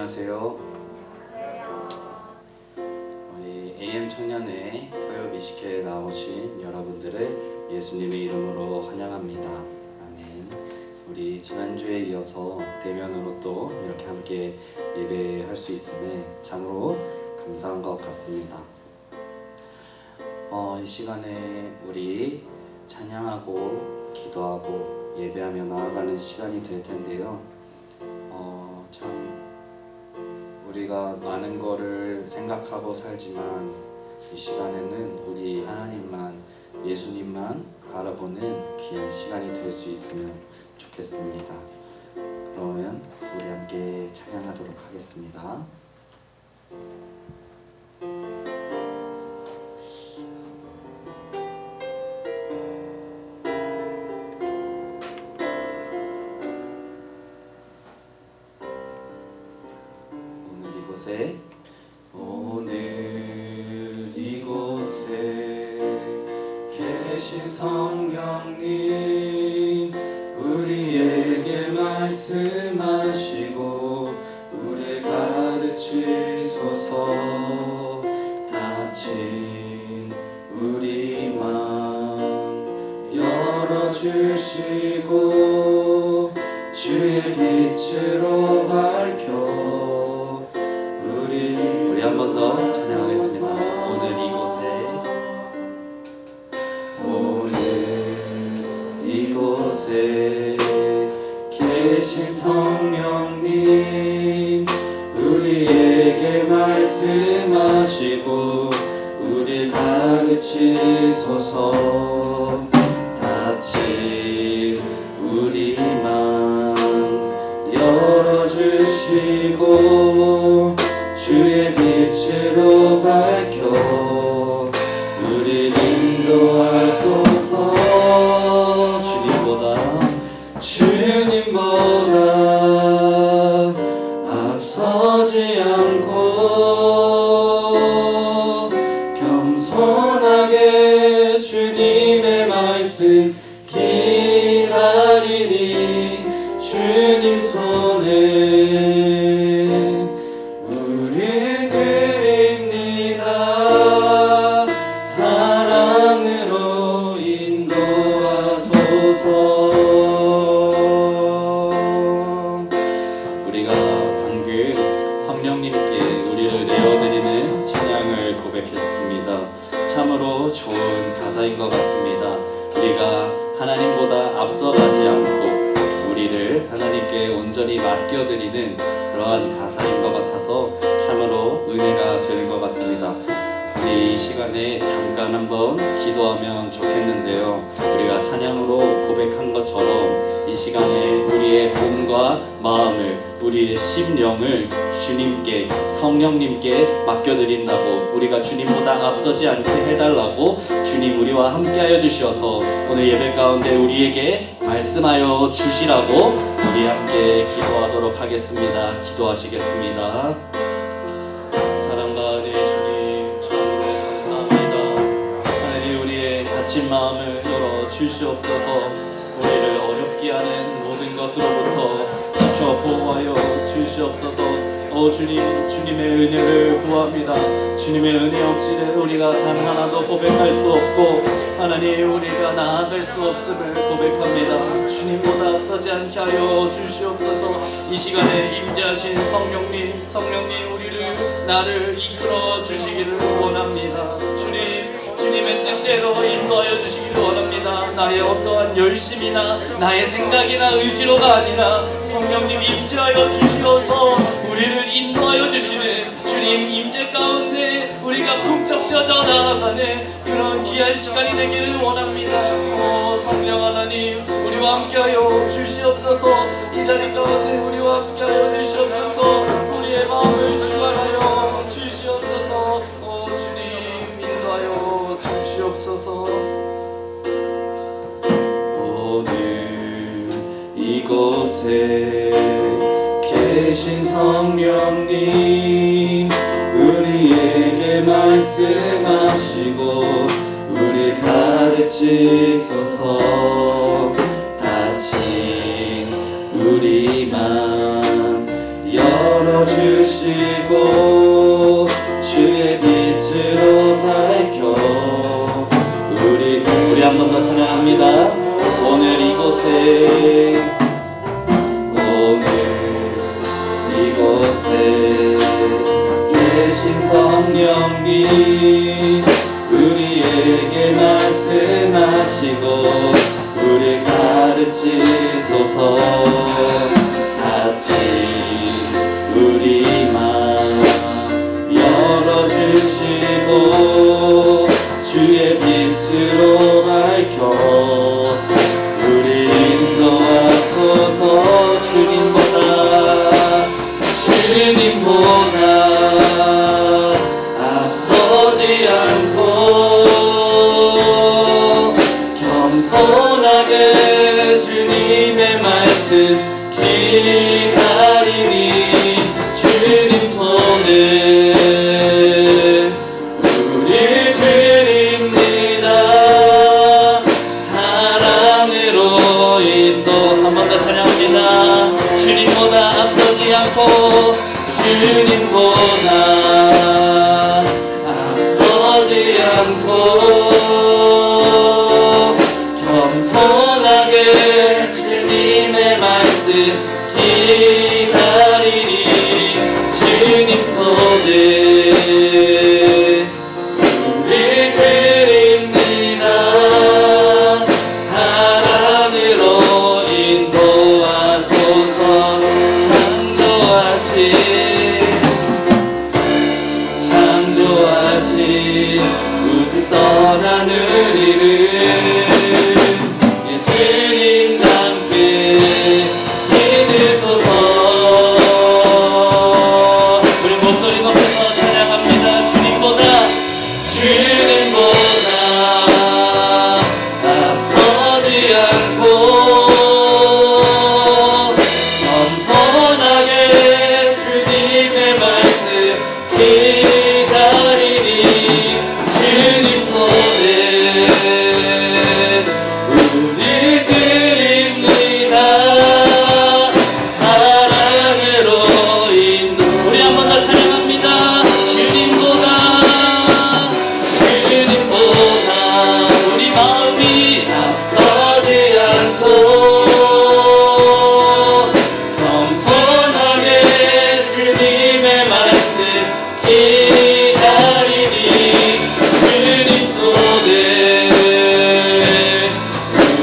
안녕하세요. 우리 AM 청년회 토요 미식회에 나오신 여러분들을 예수님의 이름으로 환영합니다. 아멘. 우리 지난주에 이어서 대면으로 또 이렇게 함께 예배할 수 있음에 참으로 감사한 것 같습니다. 이 시간에 우리 찬양하고 기도하고 예배하며 나아가는 시간이 될 텐데요. 참 우리가 많은 거를 생각하고 살지만 이 시간에는 우리 하나님만, 예수님만 바라보는 귀한 시간이 될 수 있으면 좋겠습니다. 그러면 우리 함께 찬양하도록 하겠습니다. 오늘 이곳에 계신 성령님, 우리에게 말씀하시고 우리 가르치소서. 닫힌 우리 맘 열어주시고 주의 빛으로 밝혀 우리 한 번 더 찬양하겠습니다. 오늘 이곳에 계신 성령님, 우리에게 말씀하시고 우리 가르치소서. 닫힌 우리 맘 열어주시고 주의 빛으로 밝혀 우리 인도하소서. 주님보다 앞서지 않고 겸손하게 주님의 말씀 기다리니 주님 손에 우리가 방금 성령님께 우리를 내어드리는 찬양을 고백했습니다. 참으로 좋은 가사인 것 같습니다. 우리가 하나님보다 앞서가지 않고 우리를 하나님께 온전히 맡겨드리는 그러한 가사인 것 같아서 참으로 은혜가 되는 것 같습니다. 우리 이 시간에 잠깐 한번 기도하면 좋겠는데요. 우리가 찬양으로 고백한 것처럼 이 시간에 우리의 몸과 마음을, 우리의 심령을 주님께, 성령님께 맡겨드린다고, 우리가 주님보다 앞서지 않게 해달라고 주님 우리와 함께하여 주셔서 오늘 예배 가운데 우리에게 말씀하여 주시라고 우리 함께 기도하도록 하겠습니다. 기도하시겠습니다. 사랑과 은혜의 주님, 참으로 감사합니다. 하나님, 우리의 닫힌 마음을 열어 주시옵소서. 우리를 어렵게 하는 모든 것으로부터 지켜 보호하여 주시옵소서. 주님의 은혜를 구합니다. 주님의 은혜 없이는 우리가 단 하나도 고백할 수 없고 하나님, 우리가 나아갈 수 없음을 고백합니다. 주님보다 앞서지 않게 하여 주시옵소서. 이 시간에 임재하신 성령님 우리를, 나를 이끌어 주시기를 원합니다. 주님의 뜻대로 인도하여 주시기를 원합니다. 나의 어떠한 열심이나 나의 생각이나 의지로가 아니라 성령님 임재하여 주시어서 우리를 인도하여 주시는 주님 임재 가운데 우리가 북적셔져 나아가는 그런 귀한 시간이 되기를 원합니다. 성령 하나님, 우리와 함께하여 주시옵소서. 이 자리 가운데 우리와 함께하여 주시옵소서. 우리의 마음을 주관하여 주시옵소서. 주님 인도하여 주시옵소서. 오늘 이곳에 계신 성령님, 우리에게 말씀하시고 우리 가르치소서. 닫힌 우리 맘 열어주시고 주시고 주의 빛으로 밝혀 우리 한 번 더 찬양합니다. 오늘 이곳에 계신 성령님 우리에게 말씀하시고 우리 가르치소서. 같이 우리 맘 열어주시고 주의 빛으로 밝혀 우리 인도하소서. 주님보다 앞서지 않고 겸손하게 주님의 말씀 기다리니 주님 손에 우릴 드립니다. 사랑으로 인도 한 번 더 찬양합니다. 주님보다 앞서지 않고 주님보다 앞서지 않고 겸손하게 주님의 말씀 기다리니 주님 손에 우리 드립니다. 사랑으로 인도하소서. 창조하신 우주 떠나는 이름 예수님 함께 믿으소서. 우리 목소리 높여서 찬양합니다. 주님보다 앞서지 않고 겸손하게 주님의 말씀 기다리니 주님 손에 우리 드립니다. 사랑으로 인도 우리 한 번 더 찬양합니다. 주님보다 우리 마음이 앞서지 않고 겸손하게 주님의 말씀 기다리니 주님 손에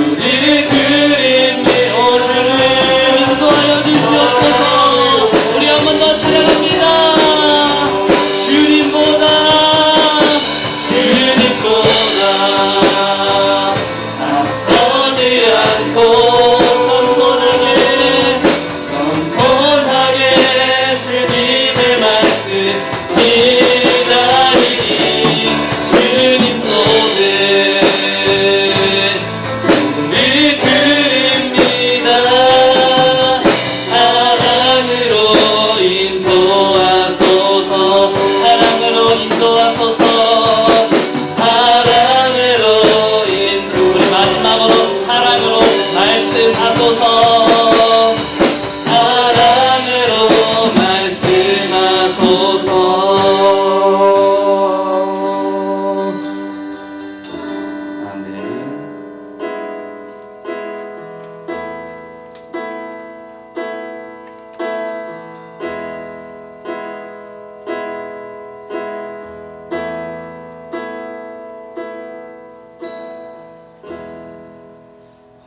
우리를 드립니다. 오 주님 인도하여 주시옵소서. 우리 한 번 더 찬양합니다. 주님보다 앞서지 않고 겸손하게 주님의 말씀 기다리니 주님 손에 우리 드립니다. 사랑으로 인도하소서. 사랑으로 인도하소서. 우리 마지막으로 사랑으로 말씀하소서. 사랑으로 말씀하소서. 아멘.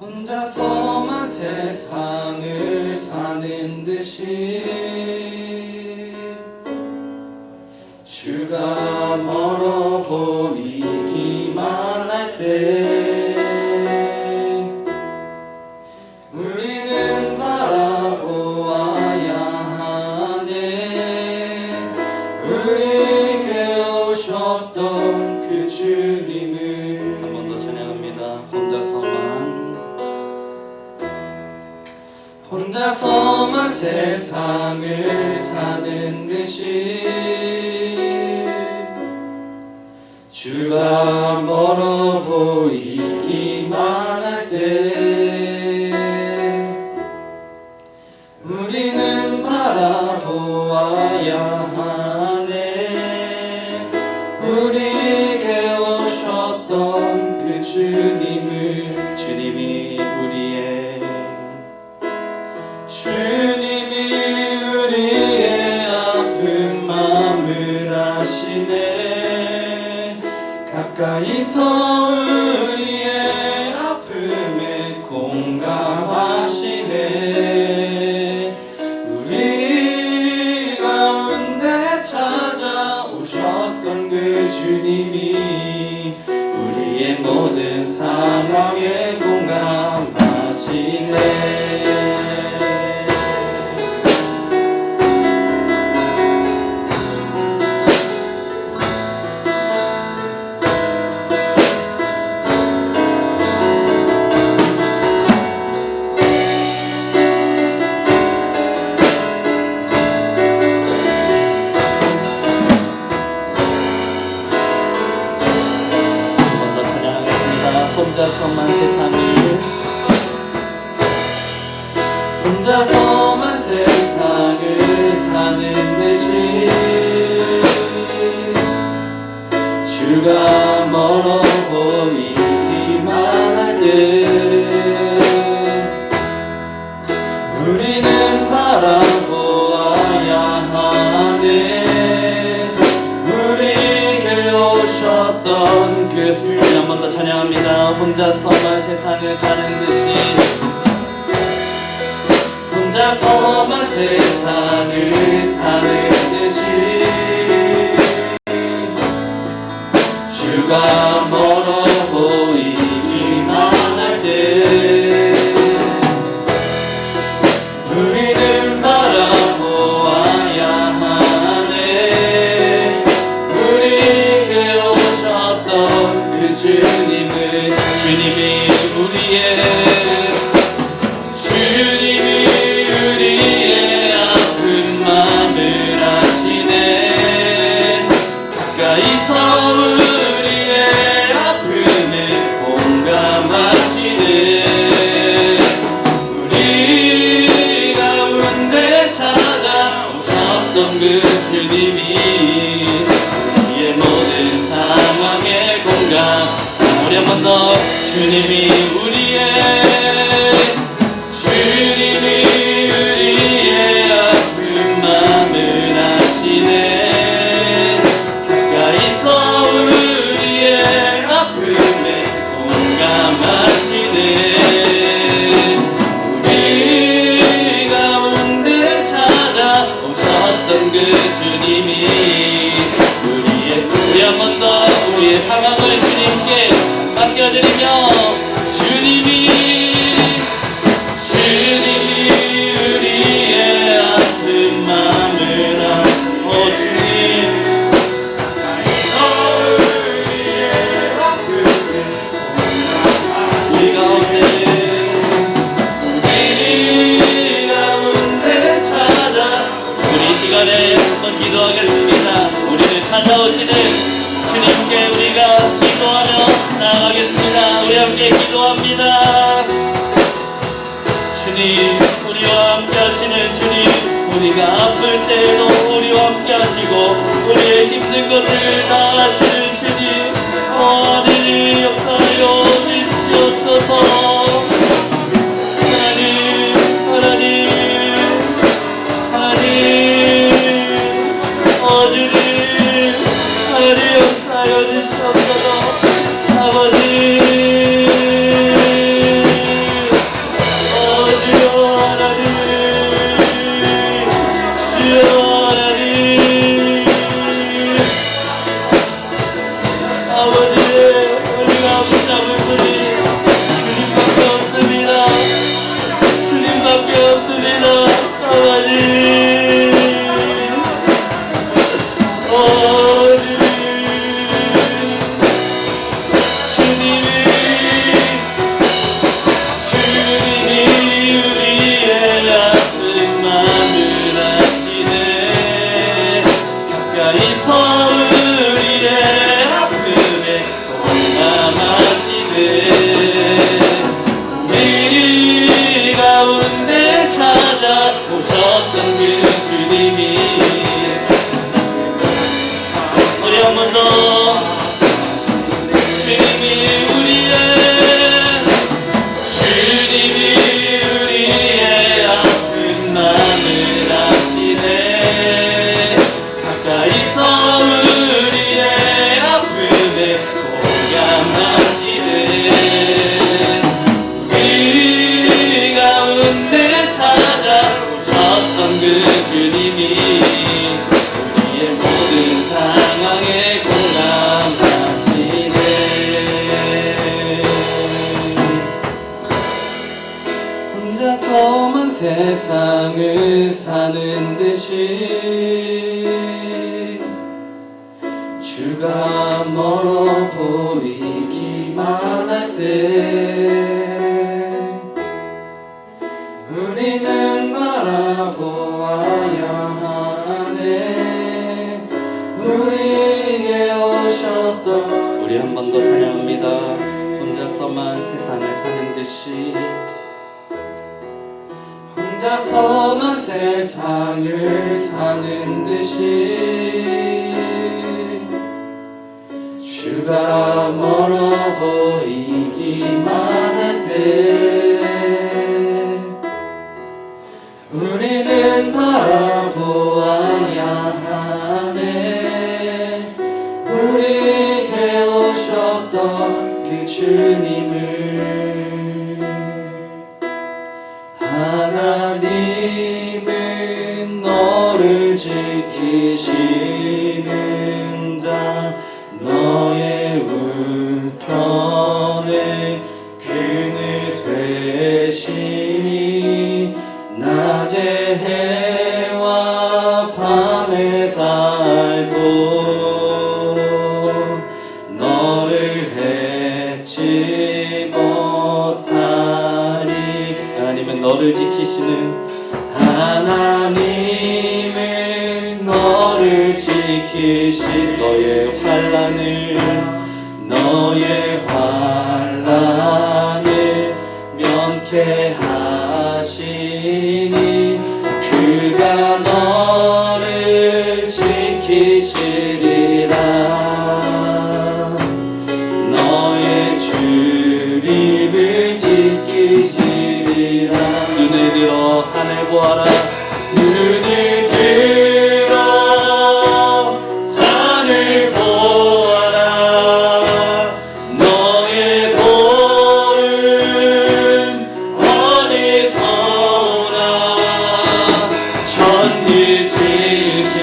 혼자서만 세상을 사는 듯이 주가 멀어 보이기만 할 때 우리는 바라보아야 하네. 우리 깨우셨던 그 주님을 한 번 더 찬양합니다. 혼자서만 세상을 사는 듯이 주가 멀어 보이기만 할 때 우리는 바라보아야 혼자서만 세상을 사는 듯이 주가 멀어 보이기만 할 때 우리는 바라보아야 하네. 우리에게 오셨던 그 한 번 더 찬양합니다. 혼자서만 세상을 사는 듯이 혼자서만 세상을 사는 듯이 주가 멀어 보이기만 할 때 우리는 바라보아야 하네. 우리에게 오셨던 그 주님이 우리의 아픈 맘을 아시네. 가까이서 우리의 아픔에 공감하시네. 우리 가운데 찾아오셨던 그 주님이 우리의 모든 상황에 공감. 우리 한 번 더. 주님이 우리의 아픈 맘을 아시네. 가까이서 우리의 아픔에 공감하시네. 우리 가운데 찾아오셨던 그 주님이 우리 한 번 더 우리의 상황을 주님께 맡겨드리며 주님이 우리의 아픈 맘을 아시오. 주님 우리 가운데 찾아 우리 시간에 한번 기도하겠습니다. 우리를 찾아오시는 주님께 우리가 기도하며 나아가겠습니다. 우리 함께 기도합니다. 주님, 우리와 함께 하시는 주님, 우리가 아플 때에도 우리와 함께 하시고 우리의 힘든 것들을 다 아시는 주님, 어디를 역사하여 주시옵소서. 하나님 주님, 하나님 역사하여 주시옵소서. 아버지 주여 하나님, 주여 하나님, 아버지 우리가 붙잡을 분이 주님밖에 없습니다. 주님밖에 없습니다. 아버지 찾아오셨던 그 주님이 우리 한 번 더. 주님이 우리의 아픈 맘을 아시네. 가까이서 우리의 아픔에 공감하시네. 우리 가운데 찾아오셨던 그 주님이 우리의 모든 상황에 공감하시네. 혼자서만 세상을 사는 듯이 주가 멀어 보이기만 할 때 우리는 바라보아야 하네. 우리에게 오셨던 우리 한 번 더 찬양합니다. 혼자서만 세상 세상을 사는 듯이 혼자서만 세상을 사는 듯이 주가 멀어 보이기만 할 때 우리는 바라보아야 하네. 우리에게 오셨던 그 주님을. 하나님은 너를 지키시는 자, 너의 우편에 그늘 되시니 낮의 해와 밤의 달도 너를 해치 못하리. 하나님은 너를 지키시는, 하나님은 너를 지키시, 너의 환난을 면케하시니 그가 너를 지키시리라. 너의 출입을 지키시리라. 눈을 들어 산을 보아라. 눈을 들어 산을 보아라. 너의 도움 어디서 오나. 천지 지으신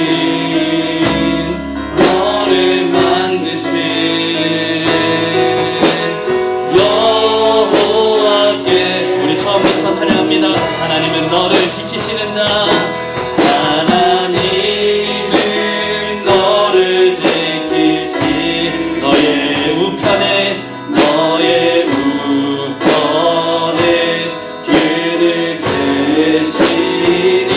너를 만드신 여호와께 우리 처음부터 찬양합니다. 하나님은 너를 지키시는 자, 하나님은 너를 지키시, 너의 우편에 그늘 되시니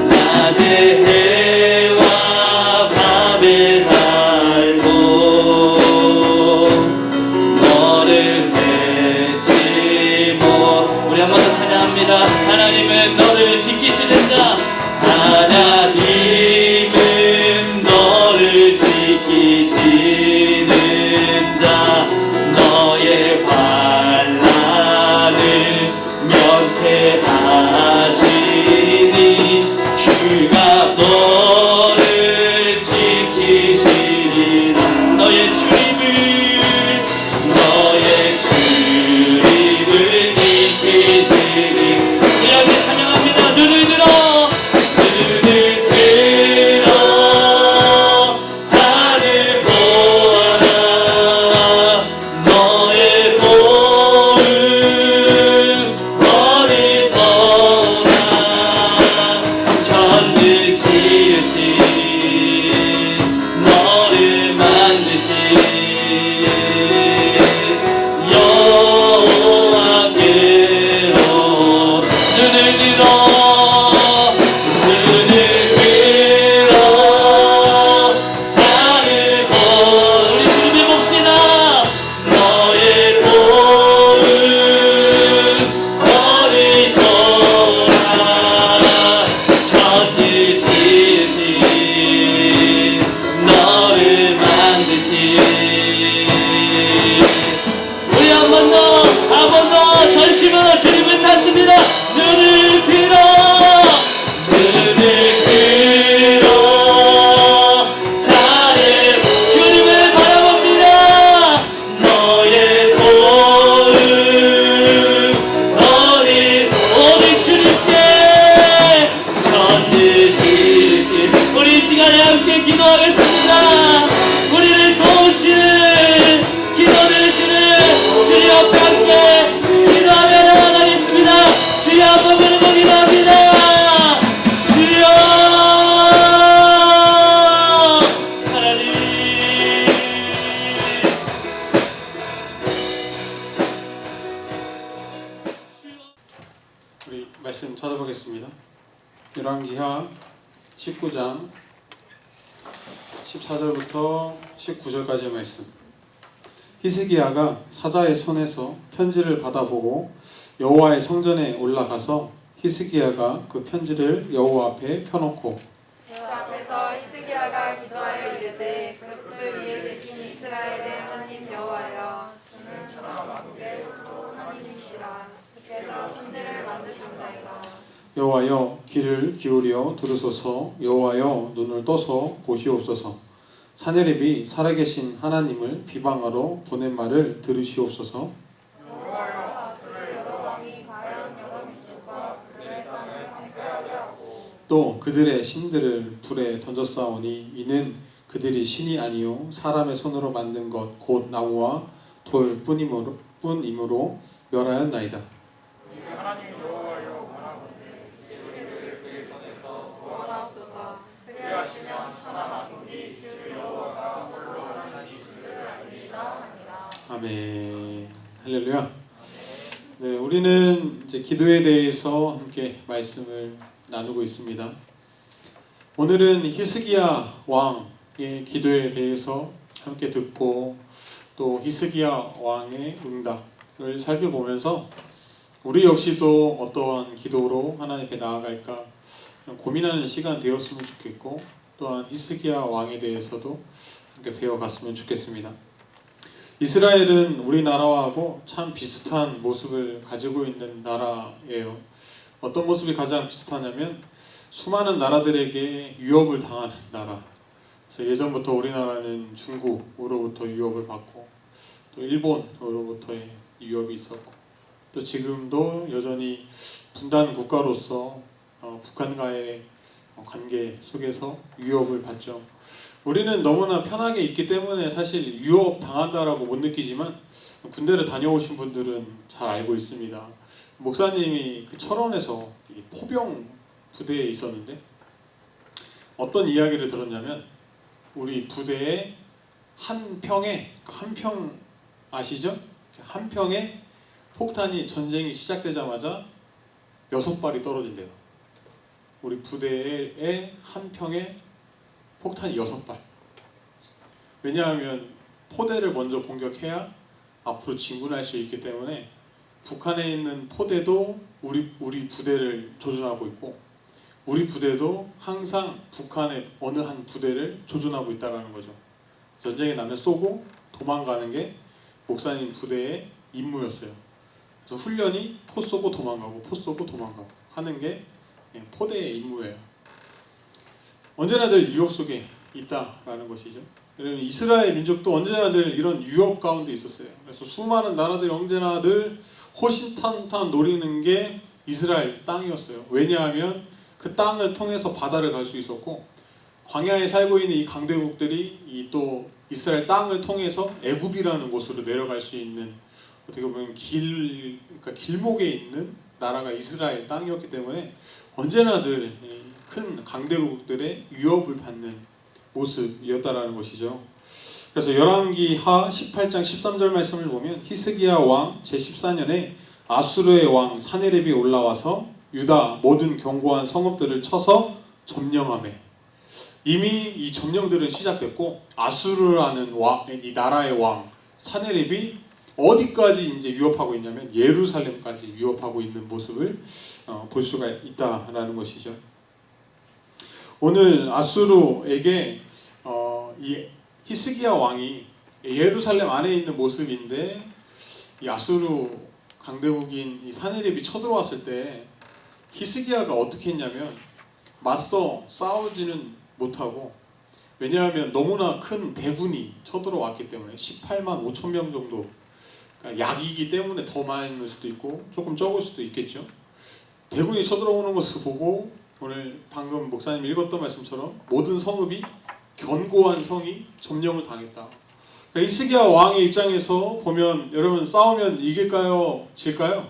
낮의 해와 밤의 달도 너를 해치 못. 우리 한 번 더 찬양합니다. 하나님은 너를 지키시는 자, 하나님은 너를 지키시는 자, 너의 환난을 면케하시니 주가 너를 지키시리라. 너의 출입을 지키시니. 이렇게 찬양합니다. 눈을 들어 산을 보아라. 너의 도움 어디서 오나. 천지 지으신 너를 만드신 여호와께로 눈을 들어 산을 보리. 주님의 몫이나 너의 도움 어디서 오나. 천지 지으신 너를 만드신. 우리 한 번 더 전심으로 주님을 찾습니다. 눈을 들어 산을 주님을 바라봅니다. 너의 도움 어디 주님께 천지 지으신. 우리 이 시간에 함께 기도하겠습니다. 우리를 도우시는, 기도 들으시는 주님 앞에 함께 기도하며 나아가겠습니다. 주여 한번 부르고 기도합니다. 주여 하나님. 우리 말씀 찾아보겠습니다. 열왕기하 19장 14절부터 19절까지의 말씀. 히스기야가 사자의 손에서 편지를 받아보고 여호와의 성전에 올라가서 히스기야가 그 편지를 여호와 앞에 펴놓고 그 앞에서 히스기야가 기도하여 이르되 그릇들 위에 계신 이스라엘의 하나님 여호와여 주는 천하 만국의 하나님이시라. 주께서 천지를 만드셨나이다. 여호와여 귀를 기울여 들으소서. 여호와여 눈을 떠서 보시옵소서. 사내립이 살아계신 하나님을 비방하러 보낸 말을 들으시옵소서. 여호와여 아수르 여러 왕이 과연 여러 민족과 그들의 땅을 황폐하게 하고 또 그들의 신들을 불에 던졌사오니 이는 그들이 신이 아니요 사람의 손으로 만든 것 곧 나무와 돌 뿐이므로 멸하였나이다. 구원하옵소서. 그리하시면 천하 만국이 주 여호와가 홀로 하나님이시를 알리라 하니라. 아멘. 할렐루야. 네, 우리는 이제 기도에 대해서 함께 말씀을 나누고 있습니다. 오늘은 히스기야 왕의 기도에 대해서 함께 듣고 또 히스기야 왕의 응답을 살펴보면서 우리 역시도 어떠한 기도로 하나님께 나아갈까 고민하는 시간 되었으면 좋겠고 또한 히스기야 왕에 대해서도 함께 배워갔으면 좋겠습니다. 이스라엘은 우리나라하고 참 비슷한 모습을 가지고 있는 나라예요. 어떤 모습이 가장 비슷하냐면 수많은 나라들에게 유업을 당하는 나라. 그래서 예전부터 우리나라는 중국으로부터 유업을 받고 또 일본으로부터의 유업이 있었고 또 지금도 여전히 분단 국가로서 북한과의 관계 속에서 유업을 받죠. 우리는 너무나 편하게 있기 때문에 사실 유업 당한다라고 못 느끼지만 군대를 다녀오신 분들은 잘 알고 있습니다. 목사님이 그 철원에서 포병 부대에 있었는데 어떤 이야기를 들었냐면 우리 부대에 한 평 아시죠? 한 평에 폭탄이 전쟁이 시작되자마자 6발이 떨어진대요. 우리 부대의 한 평에 폭탄이 6발. 왜냐하면 포대를 먼저 공격해야 앞으로 진군할 수 있기 때문에 북한에 있는 포대도 우리 부대를 조준하고 있고 우리 부대도 항상 북한의 어느 한 부대를 조준하고 있다는 거죠. 전쟁에 나면 쏘고 도망가는 게 목사님 부대의 임무였어요. 그래서 훈련이 포 쏘고 도망가고 포 쏘고 도망가고 하는 게 포대의 임무예요. 언제나 늘 유업 속에 있다라는 것이죠. 여러분 이스라엘 민족도 언제나 늘 이런 유업 가운데 있었어요. 그래서 수많은 나라들이 언제나 늘 호신탄탄 노리는 게 이스라엘 땅이었어요. 왜냐하면 그 땅을 통해서 바다를 갈 수 있었고 광야에 살고 있는 이 강대국들이 또 이스라엘 땅을 통해서 애굽이라는 곳으로 내려갈 수 있는 어떻게 보면 그러니까 길목에 있는 나라가 이스라엘 땅이었기 때문에 언제나 늘 큰 강대국들의 위협을 받는 모습이었다라는 것이죠. 그래서 열왕기하 18장 13절 말씀을 보면 히스기야 왕 제14년에 아수르의 왕 사네립이 올라와서 유다 모든 견고한 성읍들을 쳐서 점령하매 이미 이 점령들은 시작됐고 아수르라는 이 나라의 왕 사네립이 어디까지 이제 위협하고 있냐면 예루살렘까지 위협하고 있는 모습을 볼 수가 있다라는 것이죠. 오늘 아수르에게 이 히스기야 왕이 예루살렘 안에 있는 모습인데 이 아수르 강대국인 이 사네립이 쳐들어왔을 때 히스기야가 어떻게 했냐면 맞서 싸우지는 못하고 왜냐하면 너무나 큰 대군이 쳐들어왔기 때문에 18만 5천 명 정도 그러니까 약이기 때문에 더 많을 수도 있고 조금 적을 수도 있겠죠. 대군이 쳐들어오는 것을 보고 오늘 방금 목사님 읽었던 말씀처럼 모든 성읍이 견고한 성이 점령을 당했다. 그러니까 히스기야 왕의 입장에서 보면 여러분 싸우면 이길까요? 질까요?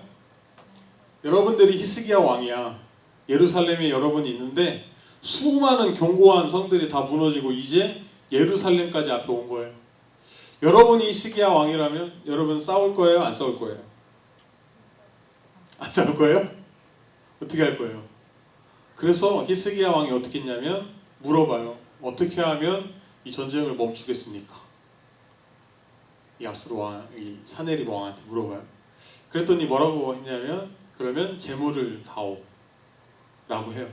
여러분들이 히스기야 왕이야. 예루살렘에 여러분이 있는데 수많은 견고한 성들이 다 무너지고 이제 예루살렘까지 앞에 온 거예요. 여러분이 히스기야 왕이라면 여러분 싸울 거예요? 안 싸울 거예요? 안 싸울 거예요? 어떻게 할 거예요? 그래서 히스기야 왕이 어떻게 했냐면 물어봐요. 어떻게 하면 이 전쟁을 멈추겠습니까? 이 아수르 왕, 이 사네립 왕한테 물어봐요. 그랬더니 뭐라고 했냐면 그러면 재물을 다오 라고 해요.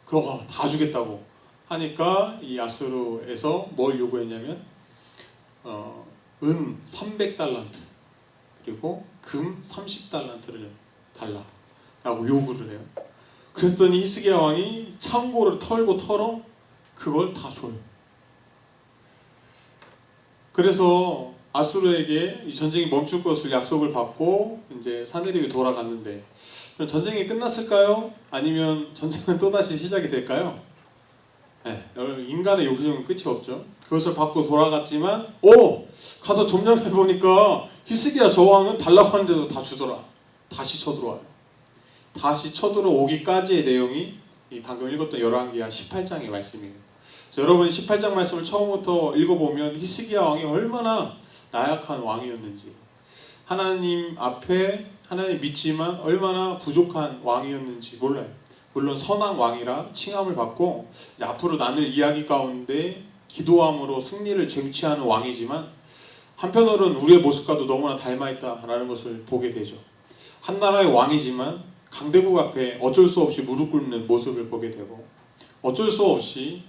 그럼 다 주겠다고 하니까 이 아수르에서 뭘 요구했냐면 은 300달란트 그리고 금 30달란트를 달라라고 요구를 해요. 그랬더니 히스기야 왕이 창고를 털고 털어 그걸 다 줘요. 그래서 아수르에게 이 전쟁이 멈출 것을 약속을 받고 이제 사네립이 돌아갔는데 그럼 전쟁이 끝났을까요? 아니면 전쟁은 또다시 시작이 될까요? 네, 인간의 욕심은 끝이 없죠. 그것을 받고 돌아갔지만 가서 점령해 보니까 히스기야 저 왕은 달라고 하는데도 다 주더라. 다시 쳐들어와요. 다시 쳐들어오기까지의 내용이 이 방금 읽었던 열왕기하 18장의 말씀이에요. 그래서 여러분이 18장 말씀을 처음부터 읽어보면 히스기야 왕이 얼마나 나약한 왕이었는지, 하나님 앞에 하나님 믿지만 얼마나 부족한 왕이었는지 몰라요. 물론 선한 왕이라 칭함을 받고 이제 앞으로 나눌 이야기 가운데 기도함으로 승리를 쟁취하는 왕이지만 한편으로는 우리의 모습과도 너무나 닮아있다라는 것을 보게 되죠. 한 나라의 왕이지만 강대국 앞에 어쩔 수 없이 무릎 꿇는 모습을 보게 되고 어쩔 수 없이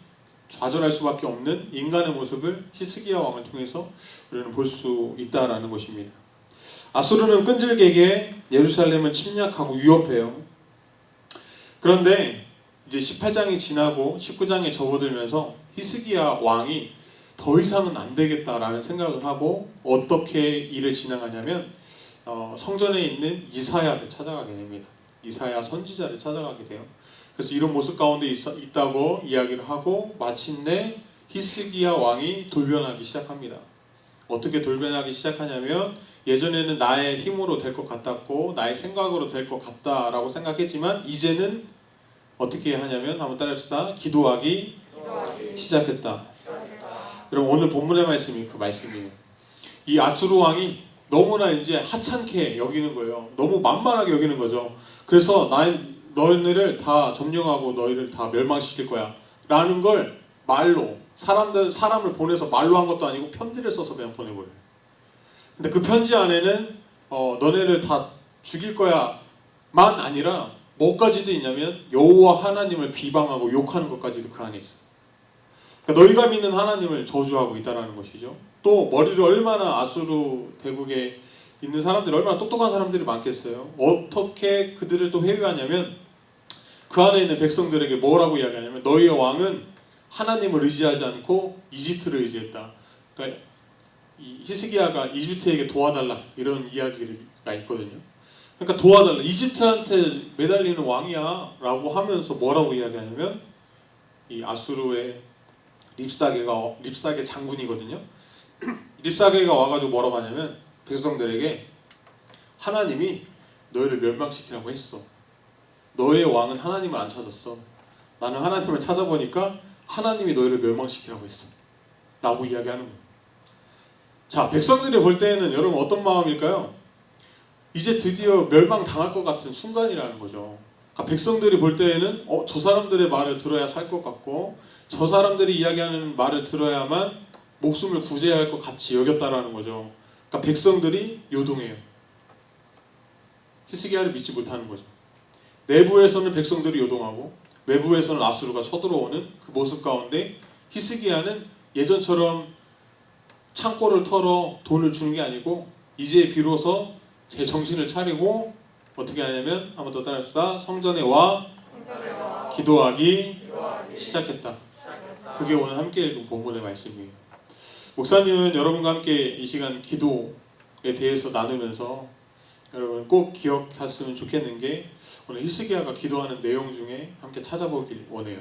좌절할 수밖에 없는 인간의 모습을 히스기야 왕을 통해서 우리는 볼 수 있다라는 것입니다. 아수르는 끈질기게 예루살렘을 침략하고 위협해요. 그런데 이제 18장이 지나고 19장에 접어들면서 히스기야 왕이 더 이상은 안 되겠다라는 생각을 하고 어떻게 일을 진행하냐면 성전에 있는 이사야를 찾아가게 됩니다. 이사야 선지자를 찾아가게 돼요. 그래서 이런 모습 가운데 있다고 이야기를 하고 마침내 히스기야 왕이 돌변하기 시작합니다. 어떻게 돌변하기 시작하냐면 예전에는 나의 힘으로 될 것 같았고 나의 생각으로 될 것 같다라고 생각했지만 이제는 어떻게 하냐면 한번 따라합시다. 기도하기 시작했다. 여러분 오늘 본문의 말씀이 그 말씀이에요. 이 아수르 왕이 너무나 이제 하찮게 여기는 거예요. 너무 만만하게 여기는 거죠. 그래서 너희를 다 점령하고 너희를 다 멸망시킬 거야 라는 걸 말로 사람을 보내서 말로 한 것도 아니고 편지를 써서 그냥 보내버려요. 근데 그 편지 안에는 너네를 다 죽일 거야 만 아니라 뭐까지도 있냐면 여호와 하나님을 비방하고 욕하는 것까지도 그 안에 있어요. 그러니까 너희가 믿는 하나님을 저주하고 있다는 것이죠. 또 머리를 얼마나 아수르 대국에 있는 사람들이 얼마나 똑똑한 사람들이 많겠어요. 어떻게 그들을 또 회유하냐면 그 안에 있는 백성들에게 뭐라고 이야기하냐면 너희의 왕은 하나님을 의지하지 않고 이집트를 의지했다. 그러니까 이 히스기야가 이집트에게 도와달라 이런 이야기가 있거든요. 그러니까 도와달라 이집트한테 매달리는 왕이야 라고 하면서 뭐라고 이야기하냐면 이 아수르의 립사게 장군이거든요. 립사게가 와가지고 뭐라고 하냐면 백성들에게 하나님이 너희를 멸망시키라고 했어. 너의 왕은 하나님을 안 찾았어. 나는 하나님을 찾아보니까 하나님이 너희를 멸망시키라고 했어 라고 이야기하는 거예요. 자, 백성들이 볼 때에는 여러분 어떤 마음일까요? 이제 드디어 멸망당할 것 같은 순간이라는 거죠. 그러니까 백성들이 볼 때에는 저 사람들의 말을 들어야 살 것 같고 저 사람들이 이야기하는 말을 들어야만 목숨을 구제해야 할 것 같이 여겼다라는 거죠. 그러니까 백성들이 요동해요. 히스기야를 믿지 못하는 거죠. 내부에서는 백성들이 요동하고 외부에서는 아수르가 쳐들어오는 그 모습 가운데 히스기야는 예전처럼 창고를 털어 돈을 주는 게 아니고 이제 비로소 제 정신을 차리고 어떻게 하냐면 한번 더 따라합시다. 성전에 와 기도하기 시작했다. 그게 오늘 함께 읽은 본문의 말씀이에요. 목사님은 여러분과 함께 이 시간 기도에 대해서 나누면서 여러분 꼭 기억했으면 좋겠는 게 오늘 히스기야가 기도하는 내용 중에 함께 찾아보길 원해요.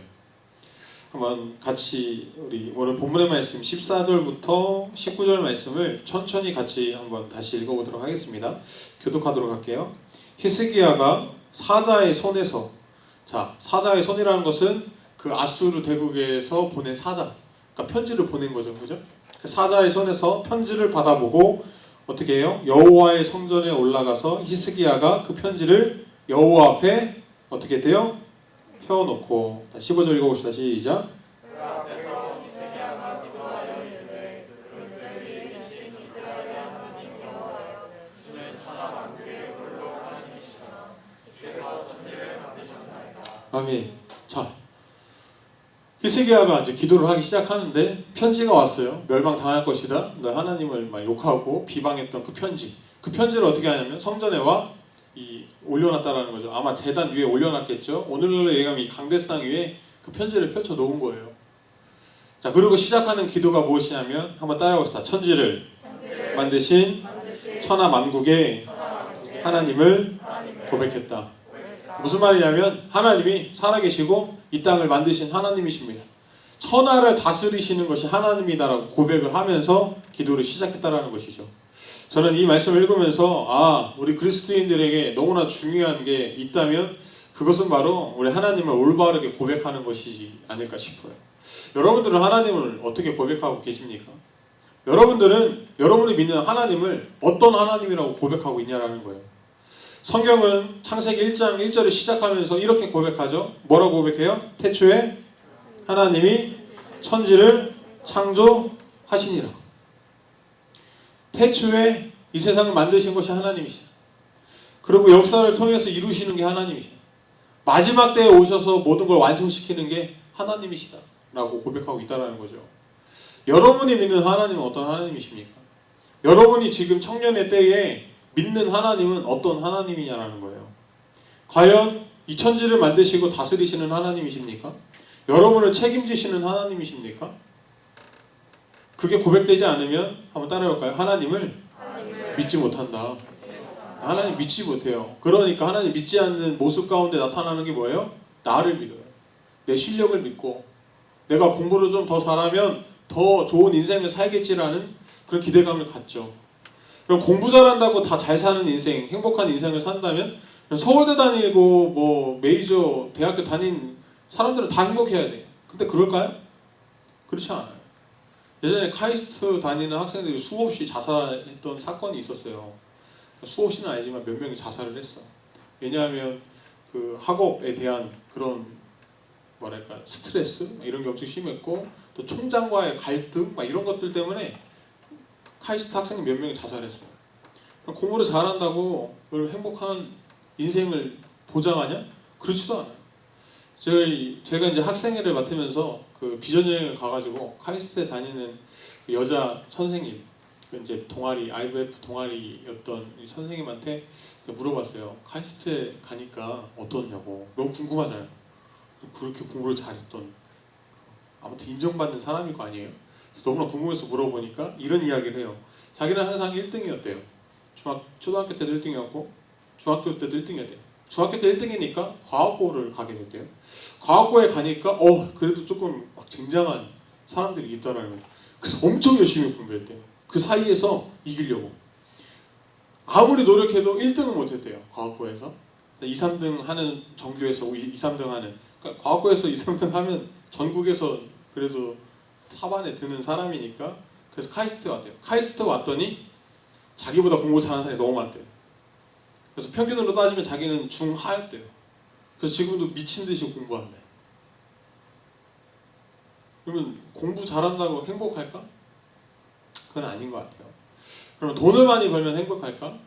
한번 같이 우리 오늘 본문의 말씀 14절부터 19절 말씀을 천천히 같이 한번 다시 읽어보도록 하겠습니다. 교독하도록 할게요. 히스기야가 사자의 손에서, 자, 사자의 손이라는 것은 그 아수르 대국에서 보낸 사자, 그러니까 편지를 보낸 거죠, 그죠? 그 사자의 손에서 편지를 받아보고 어떻게 해요? 여호와의 성전에 올라가서 히스기야가 그 편지를 여호와 앞에 어떻게 돼요? 펴놓고 15절 읽어봅시다. 시작. 그 앞에서 히스기야가 기도하여 이르되 그들이 신 이스라엘 아멘. 자, 히스기야가 이제 기도를 하기 시작하는데 편지가 왔어요. 멸망당할 것이다. 하나님을 막 욕하고 비방했던 그 편지. 그 편지를 어떻게 하냐면 성전에 와 올려놨다라는 거죠. 아마 제단 위에 올려놨겠죠. 오늘날로 얘기하면 이 강대상 위에 그 편지를 펼쳐 놓은 거예요. 자, 그리고 시작하는 기도가 무엇이냐면 한번 따라해봅시다. 천지를 만드신 천하 만국의 하나님을 고백했다. 무슨 말이냐면 하나님이 살아계시고 이 땅을 만드신 하나님이십니다. 천하를 다스리시는 것이 하나님이다라고 고백을 하면서 기도를 시작했다라는 것이죠. 저는 이 말씀을 읽으면서 우리 그리스도인들에게 너무나 중요한 게 있다면 그것은 바로 우리 하나님을 올바르게 고백하는 것이지 않을까 싶어요. 여러분들은 하나님을 어떻게 고백하고 계십니까? 여러분이 믿는 하나님을 어떤 하나님이라고 고백하고 있냐라는 거예요. 성경은 창세기 1장 1절을 시작하면서 이렇게 고백하죠. 뭐라고 고백해요? 태초에 하나님이 천지를 창조하시니라. 태초에 이 세상을 만드신 것이 하나님이시다. 그리고 역사를 통해서 이루시는 게 하나님이시다. 마지막 때에 오셔서 모든 걸 완성시키는 게 하나님이시다 라고 고백하고 있다는 거죠. 여러분이 믿는 하나님은 어떤 하나님이십니까? 여러분이 지금 청년의 때에 믿는 하나님은 어떤 하나님이냐라는 거예요. 과연 이 천지를 만드시고 다스리시는 하나님이십니까? 여러분을 책임지시는 하나님이십니까? 그게 고백되지 않으면 한번 따라해볼까요? 하나님을 믿지 못한다. 하나님 믿지 못해요. 그러니까 하나님 믿지 않는 모습 가운데 나타나는 게 뭐예요? 나를 믿어요. 내 실력을 믿고 내가 공부를 좀 더 잘하면 더 좋은 인생을 살겠지라는 그런 기대감을 갖죠. 그럼 공부 잘한다고 다 잘 사는 인생, 행복한 인생을 산다면 서울대 다니고 뭐 메이저 대학교 다닌 사람들은 다 행복해야 돼. 근데 그럴까요? 그렇지 않아요. 예전에 카이스트 다니는 학생들이 수없이 자살했던 사건이 있었어요. 수없이는 아니지만 몇 명이 자살을 했어. 왜냐하면 그 학업에 대한 그런 뭐랄까 스트레스 이런 게 엄청 심했고 또 총장과의 갈등 막 이런 것들 때문에 카이스트 학생이 몇 명이 자살했어요. 공부를 잘한다고 행복한 인생을 보장하냐? 그렇지도 않아요. 제가 이제 학생회를 맡으면서 그 비전 여행을 가가지고 카이스트에 다니는 그 여자 선생님, 그 이제 동아리 IVF 동아리였던 이 선생님한테 물어봤어요. 카이스트에 가니까 어떠냐고. 너무 궁금하잖아요. 그렇게 공부를 잘했던 아무튼 인정받는 사람일 거 아니에요. 너무나 궁금해서 물어보니까 이런 이야기를 해요. 자기는 항상 1등이었대요. 초등학교 때도 1등이었고 중학교 때도 1등이었대요. 중학교 때 1등이니까 과학고를 가게 됐대요. 과학고에 가니까 그래도 조금 막 쟁쟁한 사람들이 있더라는 거예요. 그래서 엄청 열심히 공부했대요. 그 사이에서 이기려고. 아무리 노력해도 1등은 못했대요. 과학고에서. 2, 3등 하는 정규에서 2, 3등 하는 그러니까 과학고에서 2, 3등 하면 전국에서 그래도 탑안에 드는 사람이니까 그래서 카이스트 왔대요. 카이스트 왔더니 자기보다 공부 잘하는 사람이 너무 많대요. 그래서 평균으로 따지면 자기는 중하였대요. 그래서 지금도 미친 듯이 공부한대. 그러면 공부 잘한다고 행복할까? 그건 아닌 것 같아요. 그러면 돈을 많이 벌면 행복할까?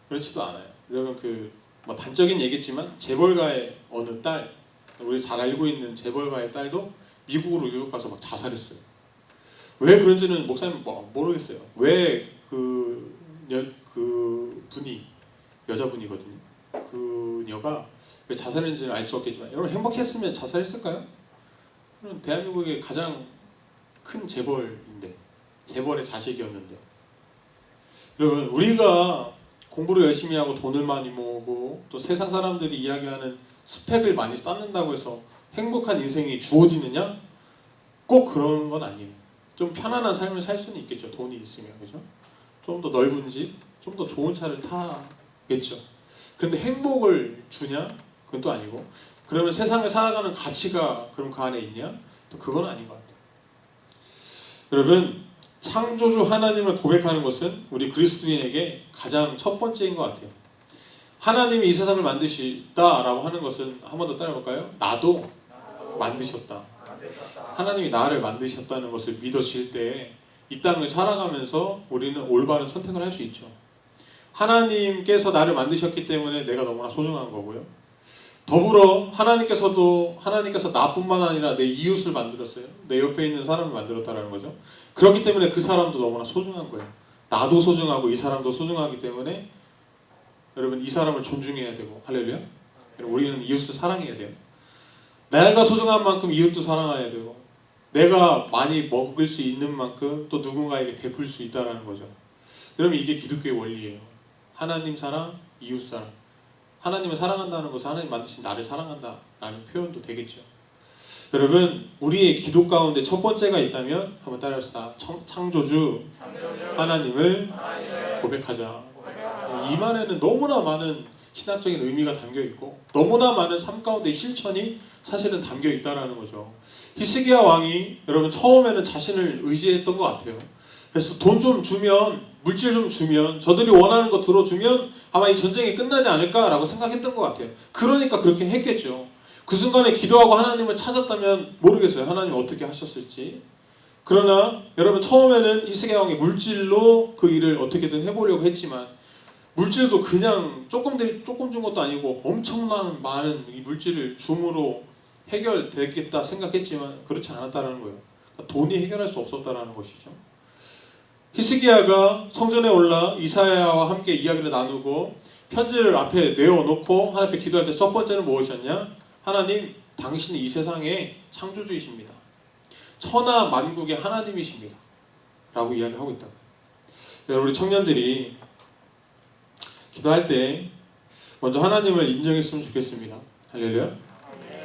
그렇지도 않아요. 여러분 뭐 단적인 얘기지만 재벌가의 어느 딸, 우리 잘 알고 있는 재벌가의 딸도 미국으로 유학 가서 막 자살했어요. 왜 그런지는 목사님 모르겠어요. 왜 그 분이 여자분이거든요. 그녀가 왜 자살했는지는 알 수 없겠지만 여러분 행복했으면 자살했을까요? 그럼 대한민국의 가장 큰 재벌인데 재벌의 자식이었는데 여러분 우리가 공부를 열심히 하고 돈을 많이 모으고 또 세상 사람들이 이야기하는 스펙을 많이 쌓는다고 해서 행복한 인생이 주어지느냐? 꼭 그런 건 아니에요. 좀 편안한 삶을 살 수는 있겠죠. 돈이 있으면 그죠? 좀 더 넓은 집, 좀 더 좋은 차를 타겠죠. 그런데 행복을 주냐? 그건 또 아니고 그러면 세상을 살아가는 가치가 그럼 그 안에 있냐? 또 그건 아닌 것 같아요. 여러분 창조주 하나님을 고백하는 것은 우리 그리스도인에게 가장 첫 번째인 것 같아요. 하나님이 이 세상을 만드시다라고 하는 것은 한 번 더 따라해볼까요? 나도 만드셨다. 하나님이 나를 만드셨다는 것을 믿어질 때 이 땅을 살아가면서 우리는 올바른 선택을 할 수 있죠. 하나님께서 나를 만드셨기 때문에 내가 너무나 소중한 거고요. 더불어 하나님께서 나뿐만 아니라 내 이웃을 만들었어요. 내 옆에 있는 사람을 만들었다라는 거죠. 그렇기 때문에 그 사람도 너무나 소중한 거예요. 나도 소중하고 이 사람도 소중하기 때문에 여러분 이 사람을 존중해야 되고, 할렐루야. 우리는 이웃을 사랑해야 돼요. 내가 소중한 만큼 이웃도 사랑해야 되고, 내가 많이 먹을 수 있는 만큼 또 누군가에게 베풀 수 있다라는 거죠. 여러분 이게 기독교의 원리예요. 하나님 사랑, 이웃 사랑. 하나님을 사랑한다는 것은 하나님 만드신 나를 사랑한다라는 표현도 되겠죠. 여러분 우리의 기도 가운데 첫 번째가 있다면 한번 따라합시다. 창조주 하나님을 고백하자. 이 말에는 너무나 많은 신학적인 의미가 담겨 있고 너무나 많은 삶 가운데 실천이 사실은 담겨 있다라는 거죠. 히스기야 왕이 여러분 처음에는 자신을 의지했던 것 같아요. 그래서 돈 좀 주면, 물질 좀 주면, 저들이 원하는 거 들어주면 아마 이 전쟁이 끝나지 않을까라고 생각했던 것 같아요. 그러니까 그렇게 했겠죠. 그 순간에 기도하고 하나님을 찾았다면 모르겠어요. 하나님 어떻게 하셨을지. 그러나 여러분 처음에는 히스기야 왕이 물질로 그 일을 어떻게든 해보려고 했지만 물질도 그냥 조금 준 것도 아니고 엄청난 많은 이 물질을 줌으로 해결되겠다 생각했지만 그렇지 않았다라는 거예요. 그러니까 돈이 해결할 수 없었다라는 것이죠. 히스기야가 성전에 올라 이사야와 함께 이야기를 나누고 편지를 앞에 내어놓고 하나님 앞에 기도할 때 첫 번째는 무엇이었냐? 하나님, 당신이 이 세상의 창조주이십니다. 천하 만국의 하나님이십니다. 라고 이야기하고 있다. 우리 청년들이 기도할 때 먼저 하나님을 인정했으면 좋겠습니다. 할렐루야.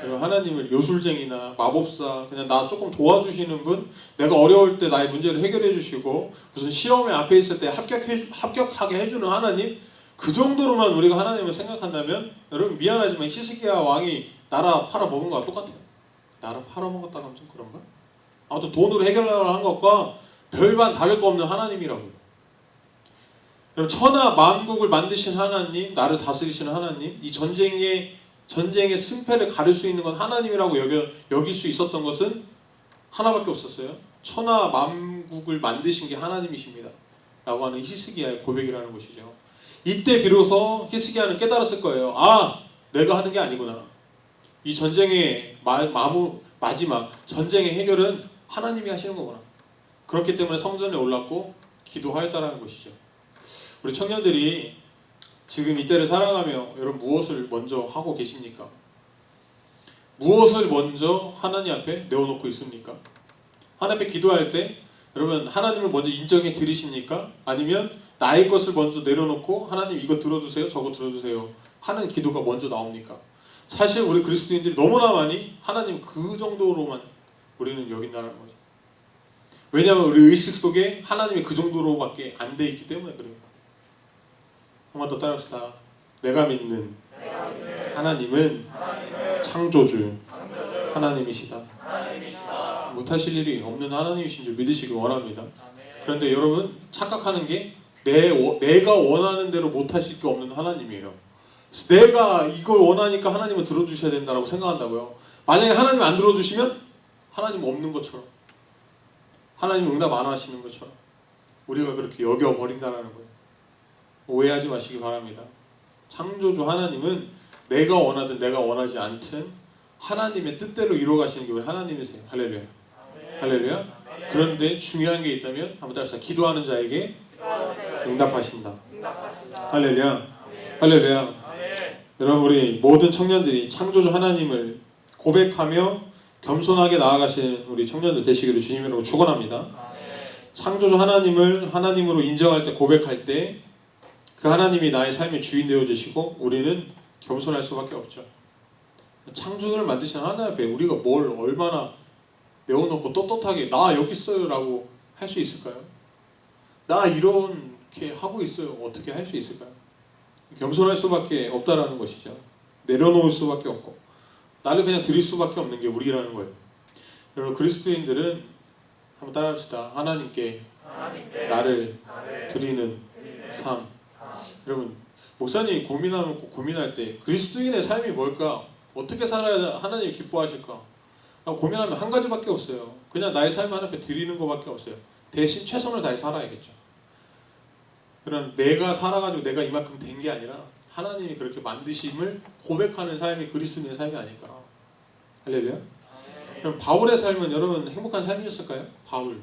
하나님을 요술쟁이나 마법사, 그냥 나 조금 도와주시는 분, 내가 어려울 때 나의 문제를 해결해 주시고 무슨 시험에 앞에 있을 때 합격하게 해주는 하나님, 그 정도로만 우리가 하나님을 생각한다면 여러분 미안하지만 히스기야 왕이 나라 팔아먹은 거와 똑같아요. 나라 팔아먹었다고 하면 좀 그런가? 아무튼 돈으로 해결하려고 한 것과 별반 다를 거 없는 하나님이라고요. 여러분 천하 만국을 만드신 하나님, 나를 다스리시는 하나님, 이 전쟁의 승패를 가릴 수 있는 건 하나님이라고 여길 수 있었던 것은 하나밖에 없었어요. 천하 만국을 만드신 게 하나님이십니다. 라고 하는 히스기야의 고백이라는 것이죠. 이때 비로소 히스기야는 깨달았을 거예요. 아, 내가 하는 게 아니구나. 이 전쟁의 마지막 전쟁의 해결은 하나님이 하시는 거구나. 그렇기 때문에 성전에 올랐고 기도하였다라는 것이죠. 우리 청년들이 지금 이때를 살아가며 여러분 무엇을 먼저 하고 계십니까? 무엇을 먼저 하나님 앞에 내어놓고 있습니까? 하나님 앞에 기도할 때 여러분 하나님을 먼저 인정해 드리십니까? 아니면 나의 것을 먼저 내려놓고 하나님 이거 들어주세요, 저거 들어주세요 하는 기도가 먼저 나옵니까? 사실 우리 그리스도인들이 너무나 많이 하나님 그 정도로만 우리는 여긴다는 거죠. 왜냐하면 우리 의식 속에 하나님이 그 정도로밖에 안 돼 있기 때문에 그래요. 한 번 더 따라합시다. 내가 믿는 하나님은 창조주 하나님이시다. 못하실 일이 없는 하나님이신 줄 믿으시기 원합니다. 그런데 여러분 착각하는 게 내가 원하는 대로 못하실 게 없는 하나님이에요. 내가 이걸 원하니까 하나님은 들어주셔야 된다고 생각한다고요. 만약에 하나님 안 들어주시면 하나님 없는 것처럼, 하나님 응답 안 하시는 것처럼 우리가 그렇게 여겨버린다는 거예요. 오해하지 마시기 바랍니다. 창조주 하나님은 내가 원하든 내가 원하지 않든 하나님의 뜻대로 이루어가시는 게 우리 하나님이세요. 할렐루야. 할렐루야. 그런데 중요한 게 있다면 한번 따라서 기도하는 자에게 응답하신다. 할렐루야. 할렐루야. 여러분 우리 모든 청년들이 창조주 하나님을 고백하며 겸손하게 나아가시는 우리 청년들 되시기를 주님으로 축원합니다. 창조주 하나님을 하나님으로 인정할 때, 고백할 때 그 하나님이 나의 삶의 주인 되어 주시고 우리는 겸손할 수밖에 없죠. 창조주를 만드신 하나님 앞에 우리가 뭘 얼마나 내어놓고 떳떳하게 나 여기 있어요 라고 할 수 있을까요? 나 이렇게 하고 있어요. 어떻게 할 수 있을까요? 겸손할 수밖에 없다라는 것이죠. 내려놓을 수밖에 없고 나를 그냥 드릴 수밖에 없는 게 우리라는 거예요. 여러분 그리스도인들은 한번 따라합시다. 하나님께 나를 드리는 삶. 여러분 목사님이 고민할 때 그리스도인의 삶이 뭘까? 어떻게 살아야 하나님이 기뻐하실까? 고민하면 한 가지밖에 없어요. 그냥 나의 삶을 하나님 앞에 드리는 것밖에 없어요. 대신 최선을 다해 살아야겠죠. 그런 내가 살아가지고 내가 이만큼 된 게 아니라 하나님이 그렇게 만드심을 고백하는 삶이 그리스도인의 삶이 아닐까. 할렐루야. 그럼 바울의 삶은 여러분 행복한 삶이었을까요? 바울.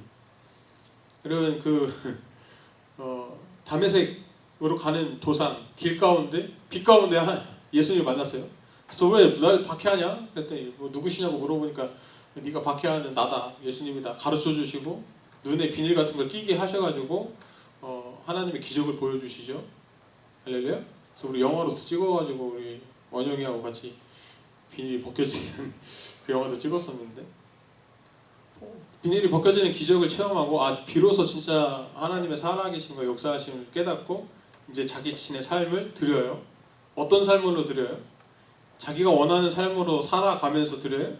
여러분 다메섹으로 가는 도상 길 가운데 빛 가운데 예수님을 만났어요. 그래서 왜 날 박해하냐? 그랬더니 뭐 누구시냐고 물어보니까 네가 박해하는 나다, 예수님이다 가르쳐 주시고 눈에 비닐 같은 걸 끼게 하셔가지고 하나님의 기적을 보여주시죠. 할렐루야. 그래서 우리 영화로 찍어가지고 우리 원영이하고 같이 비닐이 벗겨지는 그 영화도 찍었었는데 비닐이 벗겨지는 기적을 체험하고 비로소 진짜 하나님의 살아계심과 역사하심을 깨닫고 이제 자기 자신의 삶을 드려요. 어떤 삶으로 드려요? 자기가 원하는 삶으로 살아가면서 드려요.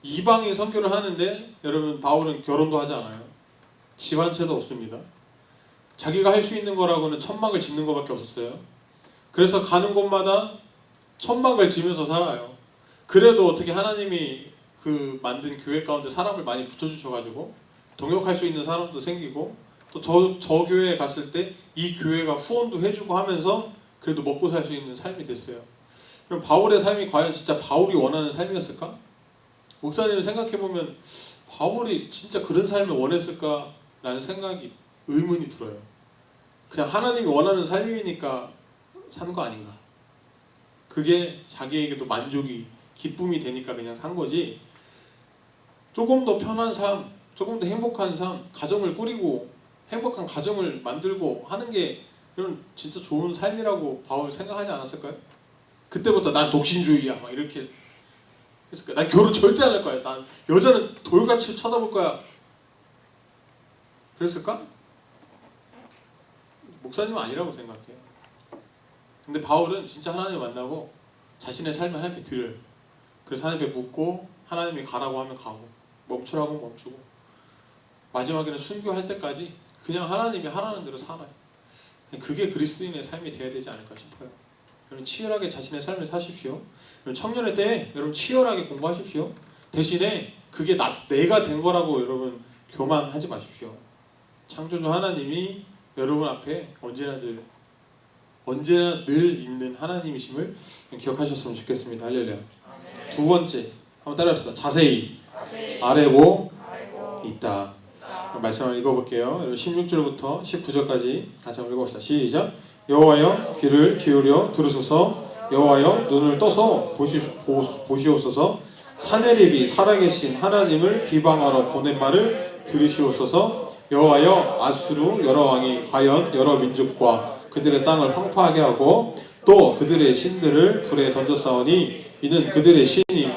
이방인 선교를 하는데 여러분 바울은 결혼도 하지 않아요. 집 한 채도 없습니다. 자기가 할 수 있는 거라고는 천막을 짓는 것밖에 없었어요. 그래서 가는 곳마다 천막을 지면서 살아요. 그래도 어떻게 하나님이 그 만든 교회 가운데 사람을 많이 붙여주셔가지고 동역할 수 있는 사람도 생기고 또 저 교회에 갔을 때 이 교회가 후원도 해주고 하면서 그래도 먹고 살 수 있는 삶이 됐어요. 그럼 바울의 삶이 과연 진짜 바울이 원하는 삶이었을까? 목사님 생각해보면 바울이 진짜 그런 삶을 원했을까라는 생각이 의문이 들어요. 그냥 하나님이 원하는 삶이니까 산 거 아닌가? 그게 자기에게도 만족이 기쁨이 되니까 그냥 산 거지. 조금 더 편한 삶, 조금 더 행복한 삶, 가정을 꾸리고 행복한 가정을 만들고 하는 게 이런 진짜 좋은 삶이라고 바울 생각하지 않았을까요? 그때부터 난 독신주의야 막 이렇게 했을까요? 난 결혼 절대 안 할 거야. 난 여자는 돌같이 쳐다볼 거야. 그랬을까? 목사님은 아니라고 생각해요. 근데 바울은 진짜 하나님을 만나고 자신의 삶을 하나님께 드려요. 그래서 하나님께 묻고 하나님이 가라고 하면 가고 멈추라고 하면 멈추고 마지막에는 순교할 때까지 그냥 하나님이 하라는 대로 살아요. 그게 그리스도인의 삶이 되어야 되지 않을까 싶어요. 여러분 치열하게 자신의 삶을 사십시오. 여러분 청년의 때 여러분 치열하게 공부하십시오. 대신에 그게 내가 된 거라고 여러분 교만하지 마십시오. 창조주 하나님이 여러분 앞에 언제나 늘 있는 하나님이심을 기억하셨으면 좋겠습니다. 할렐루야. 두 번째 한번 따라합시다. 자세히 아뢰고 있다. 말씀을 읽어볼게요. 16절부터 19절까지 다시 한번 읽어봅시다. 시작. 여호와여 귀를 기울여 들으소서. 여호와여 눈을 떠서 보시옵소서. 사내립이 살아계신 하나님을 비방하러 보낸 말을 들으시옵소서. 여호와여 아수르 여러 왕이 과연 여러 민족과 그들의 땅을 황폐하게 하고 또 그들의 신들을 불에 던졌사오니 이는 그들의 신이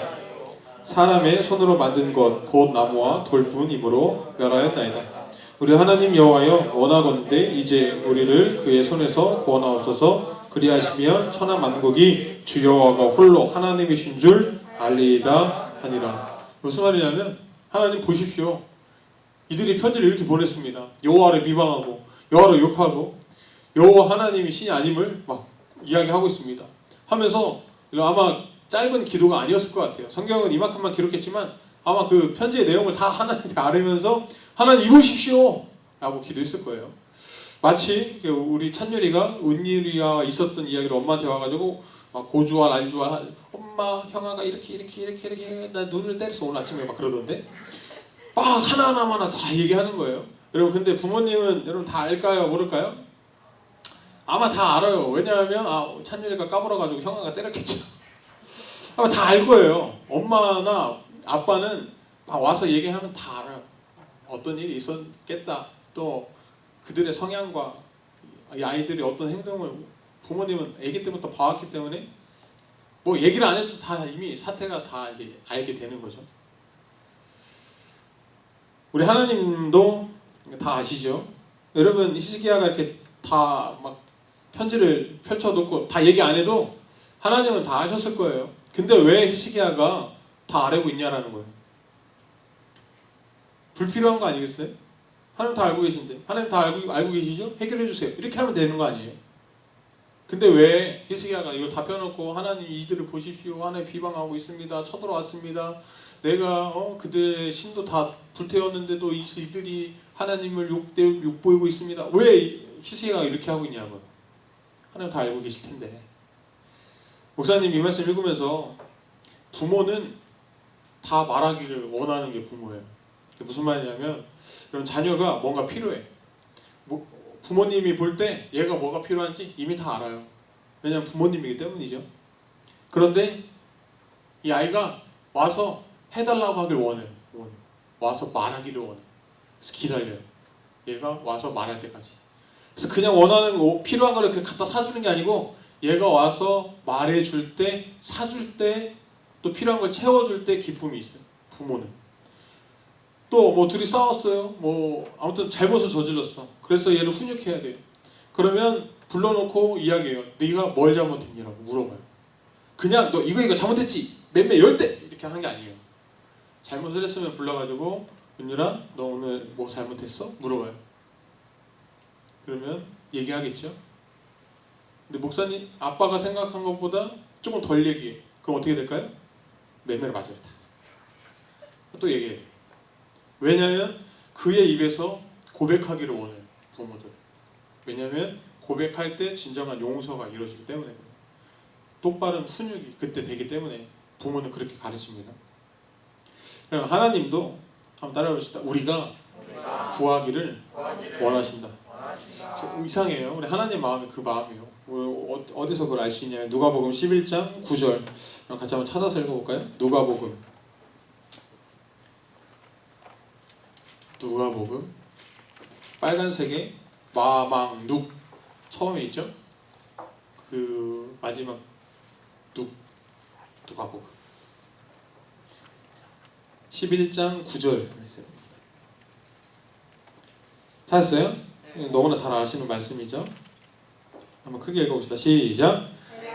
사람의 손으로 만든 것 곧 나무와 돌뿐이므로 멸하였나이다. 우리 하나님 여호와여 원하건대 이제 우리를 그의 손에서 구원하옵소서. 그리하시면 천하 만국이 주 여호와가 홀로 하나님이신 줄 알리이다 하니라. 무슨 말이냐면 하나님 보십시오. 이들이 편지를 이렇게 보냈습니다. 여호와를 비방하고 여호와를 욕하고 여호와 하나님이 신이 아님을 막 이야기하고 있습니다. 하면서 아마 짧은 기도가 아니었을 것 같아요. 성경은 이만큼만 기록했지만 아마 그 편지의 내용을 다 하나님께 아뢰면서 하나님 이보십시오 라고 기도했을 거예요. 마치 우리 찬열이가 은율이와 있었던 이야기를 엄마한테 와가지고 막 고주와 날주와 엄마 형아가 이렇게 나 눈을 때렸어 오늘 아침에 막 그러던데 막 하나하나마나 다 얘기하는 거예요. 여러분 근데 부모님은 여러분 다 알까요 모를까요? 아마 다 알아요. 왜냐하면 찬열이가 까불어가지고 형아가 때렸겠죠. 아마 다 알 거예요. 엄마나 아빠는 와서 얘기하면 다 알아요. 어떤 일이 있었겠다. 또 그들의 성향과 이 아이들이 어떤 행동을 부모님은 아기 때부터 봐왔기 때문에 뭐 얘기를 안 해도 다 이미 사태가 다 이제 알게 되는 거죠. 우리 하나님도 다 아시죠? 여러분 히스기야가 이렇게 다 막 편지를 펼쳐놓고 다 얘기 안 해도 하나님은 다 아셨을 거예요. 근데 왜 히스기야가 다 아뢰고 있냐라는 거예요. 불필요한 거 아니겠어요? 하나님 다 알고 계신데 하나님 다 알고 계시죠? 해결해 주세요. 이렇게 하면 되는 거 아니에요? 근데 왜 히스기야가 이걸 다 펴놓고 하나님 이들을 보십시오. 하나님 비방하고 있습니다. 쳐들어왔습니다. 내가 그들의 신도 다 불태웠는데도 이들이 하나님을 욕보이고 있습니다. 왜 히스기야가 이렇게 하고 있냐고요. 하나님 다 알고 계실 텐데. 목사님 이 말씀 읽으면서 부모는 다 말하기를 원하는 게 부모예요. 무슨 말이냐면 그럼 자녀가 뭔가 필요해. 부모님이 볼 때 얘가 뭐가 필요한지 이미 다 알아요. 왜냐하면 부모님이기 때문이죠. 그런데 이 아이가 와서 해달라고 하길 원해요. 와서 말하기를 원해요. 그래서 기다려요. 얘가 와서 말할 때까지. 그래서 그냥 원하는 거, 필요한 거를 그냥 갖다 사주는 게 아니고 얘가 와서 말해줄 때, 사줄 때, 또 필요한 걸 채워줄 때 기쁨이 있어요. 부모는. 또 뭐 둘이 싸웠어요. 뭐 아무튼 잘못을 저질렀어. 그래서 얘를 훈육해야 돼요. 그러면 불러놓고 이야기해요. 네가 뭘 잘못했냐고 물어봐요. 그냥 너 이거 잘못했지. 맴매 10대 이렇게 하는 게 아니에요. 잘못을 했으면 불러가지고 은유라 너 오늘 뭐 잘못했어? 물어봐요. 그러면 얘기하겠죠. 근데 목사님 아빠가 생각한 것보다 조금 덜 얘기해. 그럼 어떻게 될까요? 맴매를 맞아야 돼. 또 얘기해. 왜냐하면 그의 입에서 고백하기를 원해요. 부모들. 왜냐하면 고백할 때 진정한 용서가 이루어지기 때문에 똑바른 훈육이 그때 되기 때문에 부모는 그렇게 가르칩니다. 그럼 하나님도 한번 따라해봅시다. 우리가 구하기를 원하신다. 이상해요. 우리 하나님 마음이 그 마음이에요. 어디서 그걸 알 수 있냐? 누가복음 11장 9절 같이 한번 찾아서 읽어볼까요? 누가복음 빨간색의 마망눅 처음에 있죠? 그 마지막 누가복음 11장 9절 찾았어요? 너무나 잘 아시는 말씀이죠? 한번 크게 읽어봅시다. 시작.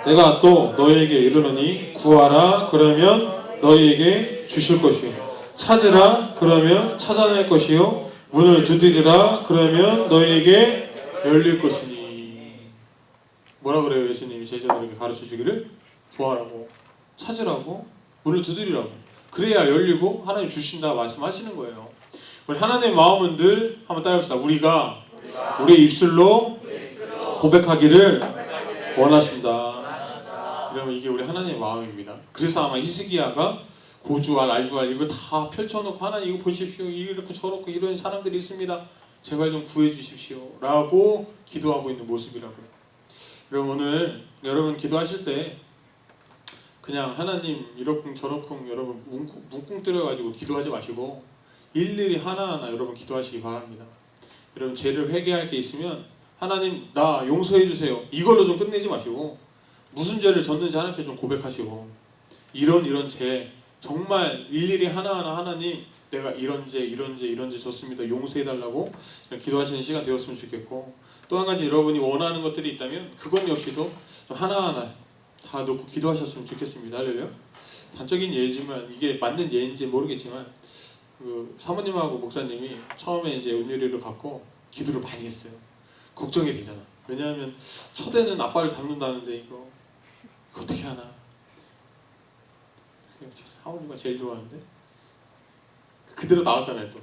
내가 또 너희에게 이르노니 구하라 그러면 너희에게 주실 것이요 찾으라 그러면 찾아낼 것이요 문을 두드리라 그러면 너희에게 열릴 것이니. 뭐라 그래요? 예수님이 제자들에게 가르쳐 주기를 구하라고 찾으라고 문을 두드리라고 그래야 열리고 하나님 주신다 말씀하시는 거예요. 우리 하나님의 마음은 늘 한번 따라합시다. 우리가 우리의 입술로 고백하기를 원하신다. 이러면 이게 우리 하나님의 마음입니다. 그래서 아마 히스기야가 고주알, 알주알 이거 다 펼쳐놓고 하나님 이거 보십시오. 이렇고 저렇고 이런 사람들이 있습니다. 제발 좀 구해주십시오. 라고 기도하고 있는 모습이라고요. 여러분 오늘 여러분 기도하실 때 그냥 하나님 이러쿵 저러쿵 여러분 뭉쿵 때려가지고 기도하지 마시고 일일이 하나하나 여러분 기도하시기 바랍니다. 여러분 죄를 회개할 게 있으면 하나님 나 용서해 주세요. 이걸로 좀 끝내지 마시고 무슨 죄를 졌는지 하나님께 좀 고백하시고 이런 죄 정말 일일이 하나하나 하나님 내가 이런 죄 졌습니다. 용서해 달라고 기도하시는 시간 되었으면 좋겠고 또 한 가지 여러분이 원하는 것들이 있다면 그것 역시도 좀 하나하나 다 놓고 기도하셨으면 좋겠습니다. 할렐루야. 단적인 예지만 이게 맞는 예인지 모르겠지만 그 사모님하고 목사님이 처음에 이제 은유리를 갖고 기도를 많이 했어요. 걱정이 되잖아. 왜냐하면 첫애는 아빠를 닮는다는데 이거 어떻게 하나. 사모님과 제일 좋아하는데 그대로 나왔잖아요. 또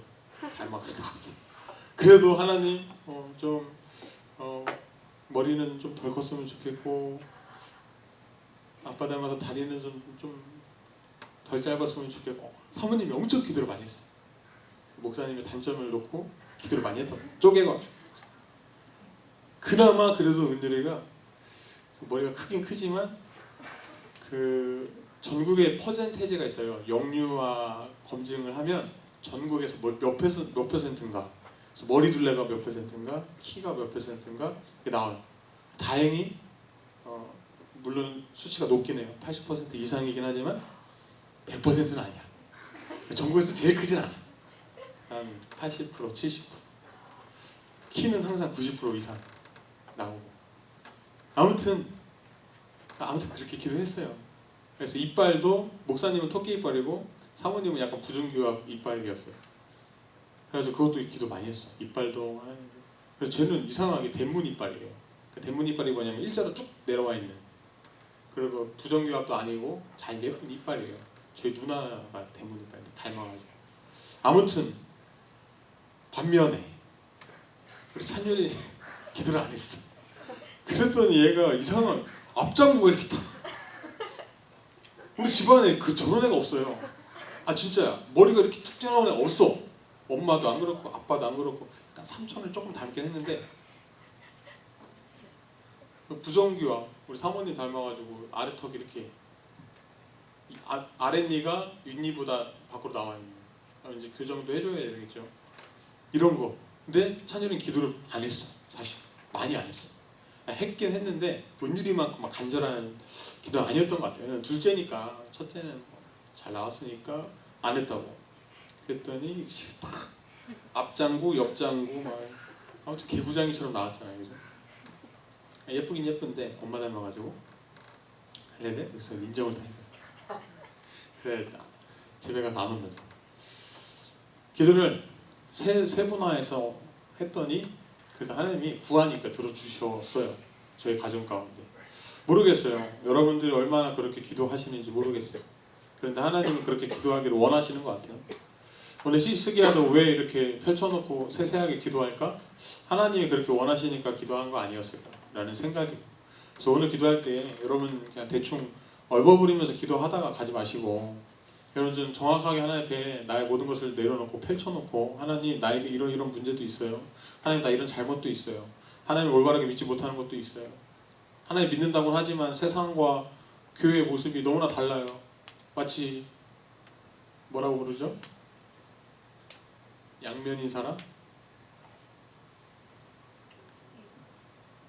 닮아서 나왔어. 그래도 하나님 머리는 좀 덜 컸으면 좋겠고 아빠 닮아서 다리는 좀 덜 짧았으면 좋겠고 사모님이 엄청 기도를 많이 했어요. 목사님의 단점을 놓고 기도를 많이 했던 쪼개가지고 그나마 그래도 은율이가 머리가 크긴 크지만 그 전국에 퍼센테이지가 있어요. 영유아 검증을 하면 전국에서 몇 퍼센트인가 그래서 머리 둘레가 몇 퍼센트인가 키가 몇 퍼센트인가 이게 나와요. 다행히 물론 수치가 높긴 해요. 80% 이상이긴 하지만 100%는 아니야. 전국에서 제일 크진 않아. 한 80%, 70%. 키는 항상 90% 이상 나오고. 아무튼 그렇게 기도했어요. 그래서 이빨도 목사님은 토끼 이빨이고 사모님은 약간 부정교합 이빨이었어요. 그래서 그것도 기도 많이 했어. 이빨도 하나님. 그래서 쟤는 이상하게 대문 이빨이에요. 그 대문 이빨이 뭐냐면 일자로 쭉 내려와 있는. 그리고 부정교합도 아니고 잘 예쁜 이빨이에요. 저희 누나가 대문 이빨인데 닮아가지고. 아무튼 반면에 우리 찬율이 기도를 안 했어. 그랬더니 얘가 이상한 앞장구가 이렇게 탁. 우리 집안에 그 저런 애가 없어요. 아 진짜야. 머리가 이렇게 툭 튀어나온 애가 없어. 엄마도 안 그렇고 아빠도 안 그렇고 약간 삼촌을 조금 닮긴 했는데 그 부정기와 우리 사모님 닮아가지고 아래턱이 이렇게 아랫니가 윗니보다 밖으로 나와 있는. 이제 교정도 해줘야 되겠죠. 이런 거. 근데 찬열이는 기도를 안 했어. 사실 많이 안 했어. 했긴 했는데 은율이만큼 막 간절한 기도는 아니었던 것 같아요. 둘째니까 첫째는 잘 나왔으니까 안 했다고. 그랬더니 앞장구, 옆장구 막 아무튼 개구장이처럼 나왔잖아요, 그죠? 예쁘긴 예쁜데 엄마 닮아가지고 할래래? 그래서 인정을 다 해요. 그래 집에 가서 안 혼나죠. 기도를 세분화해서 했더니 그래도 하나님이 구하니까 들어주셨어요. 저희 가정 가운데. 모르겠어요. 여러분들이 얼마나 그렇게 기도하시는지 모르겠어요. 그런데 하나님은 그렇게 기도하기를 원하시는 것 같아요. 오늘 히스기야도 왜 이렇게 펼쳐놓고 세세하게 기도할까? 하나님이 그렇게 원하시니까 기도한 거 아니었을까? 라는 생각이. 그래서 오늘 기도할 때 여러분 그냥 대충 얼버무리면서 기도하다가 가지 마시고 여러분 좀 정확하게 하나님 앞에 나의 모든 것을 내려놓고 펼쳐놓고 하나님 나에게 이런 문제도 있어요. 하나님 나 이런 잘못도 있어요. 하나님을 올바르게 믿지 못하는 것도 있어요. 하나님 믿는다고는 하지만 세상과 교회의 모습이 너무나 달라요. 마치 뭐라고 부르죠? 양면인 사람?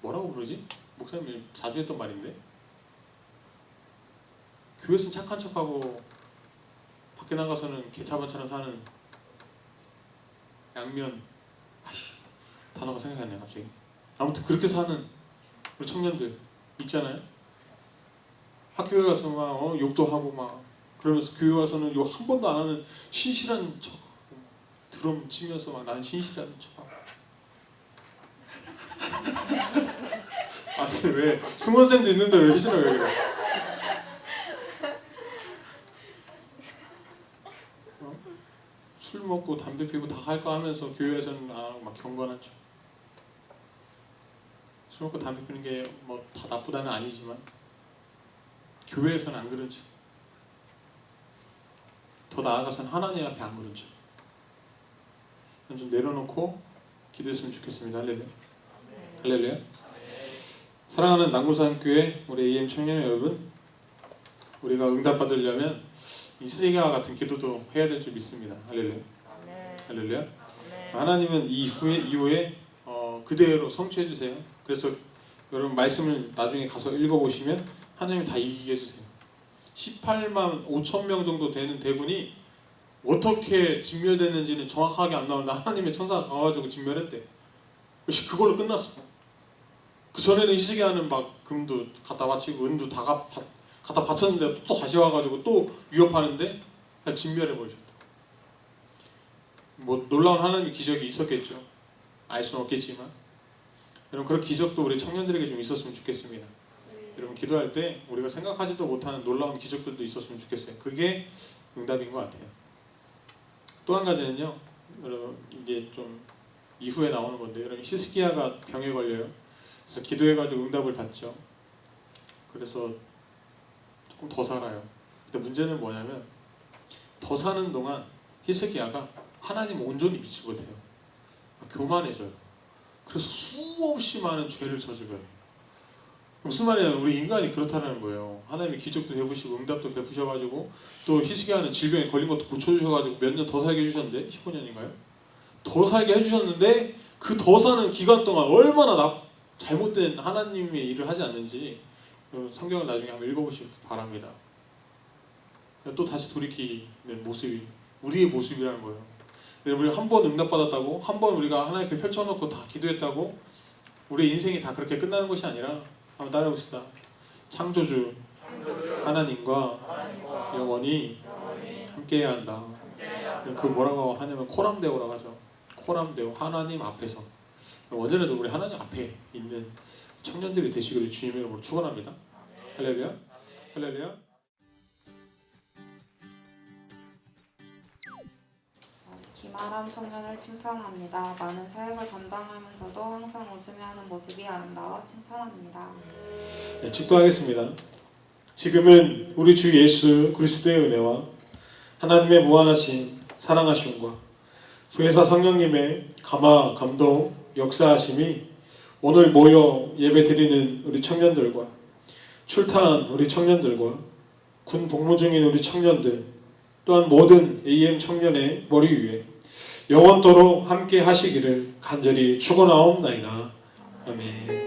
뭐라고 부르지? 목사님이 자주 했던 말인데 교회에서는 착한 척하고 밖에 나가서는 개차반처럼 사는 양면 단어가 생각이 안 나요 갑자기. 아무튼 그렇게 사는 우리 청년들 있잖아요. 학교에 가서 막 욕도 하고 막 그러면서 교회 와서는 욕 한 번도 안 하는 신실한 척 드럼 치면서 막 나는 신실한 척하고. 아니 왜 승원쌤도 있는데 왜 희진아 왜 그래? 술 먹고 담배 피고 다 할까 하면서 교회에서는 막 경건한 척. 술 먹고 담배 피는 게 뭐 다 나쁘다는 아니지만 교회에서는 안 그런 척. 더 나아가서는 하나님 앞에 안 그런 척. 좀 내려놓고 기도했으면 좋겠습니다. 할렐루야. 할렐루야. 사랑하는 남구산교회 우리 AM 청년 여러분, 우리가 응답받으려면 이 스리가와 같은 기도도 해야 될 줄 믿습니다. 할렐루야. 할렐루야. 하나님은 이후에 그대로 성취해 주세요. 그래서 여러분 말씀을 나중에 가서 읽어보시면 하나님이 다 이기게 해주세요. 18만 5천 명 정도 되는 대군이 어떻게 진멸됐는지는 정확하게 안 나오는데 하나님의 천사가 가가지고 진멸했대. 그걸로 끝났어. 그 전에는 히스기야는 막 금도 갖다 바치고 은도 다 갖다 바쳤는데 또 다시 와가지고 또 위협하는데 진멸해버리셨다. 뭐 놀라운 하나님의 기적이 있었겠죠. 알 수는 없겠지만 여러분 그런 기적도 우리 청년들에게 좀 있었으면 좋겠습니다. 여러분 기도할 때 우리가 생각하지도 못하는 놀라운 기적들도 있었으면 좋겠어요. 그게 응답인 것 같아요. 또 한 가지는요. 여러분 이게 좀 이후에 나오는 건데 여러분 히스기야가 병에 걸려요. 그래서 기도해가지고 응답을 받죠. 그래서 조금 더 살아요. 근데 문제는 뭐냐면 더 사는 동안 히스기야가 하나님 온전히 믿지 못해요. 교만해져요. 그래서 수없이 많은 죄를 저질러요. 무슨 말이냐면 우리 인간이 그렇다는 거예요. 하나님이 기적도 베푸시고 응답도 베푸셔가지고 또 히스기야는 질병에 걸린 것도 고쳐주셔가지고 몇 년 더 살게 해주셨는데 15년인가요? 더 살게 해주셨는데 그 더 사는 기간 동안 얼마나 잘못된 하나님의 일을 하지 않는지 성경을 나중에 한번 읽어보시기 바랍니다. 또 다시 돌이키는 모습이 우리의 모습이라는 거예요. 우리 한 번 응답받았다고 한 번 우리가 하나님 앞에 펼쳐놓고 다 기도했다고 우리의 인생이 다 그렇게 끝나는 것이 아니라 한번 따라해봅시다. 창조주 하나님과 영원히 함께해야 한다. 그 뭐라고 하냐면 코람데오라고 하죠. 코람데오 하나님 앞에서 언제라도 우리 하나님 앞에 있는 청년들이 되시기를 주님의 이름으로 축원합니다. 할렐루야. 할렐루야. 김아람 청년을 칭찬합니다. 많은 사역을 감당하면서도 항상 웃으며 하는 모습이 아름다워 칭찬합니다. 네, 축도하겠습니다. 지금은 우리 주 예수 그리스도의 은혜와 하나님의 무한하신 사랑하심과 부회사 성령님의 감화, 감동, 역사하심이 오늘 모여 예배드리는 우리 청년들과 출타한 우리 청년들과 군 복무 중인 우리 청년들 또한 모든 AM 청년의 머리 위에 영원토록 함께 하시기를 간절히 축원하옵나이다. 아멘.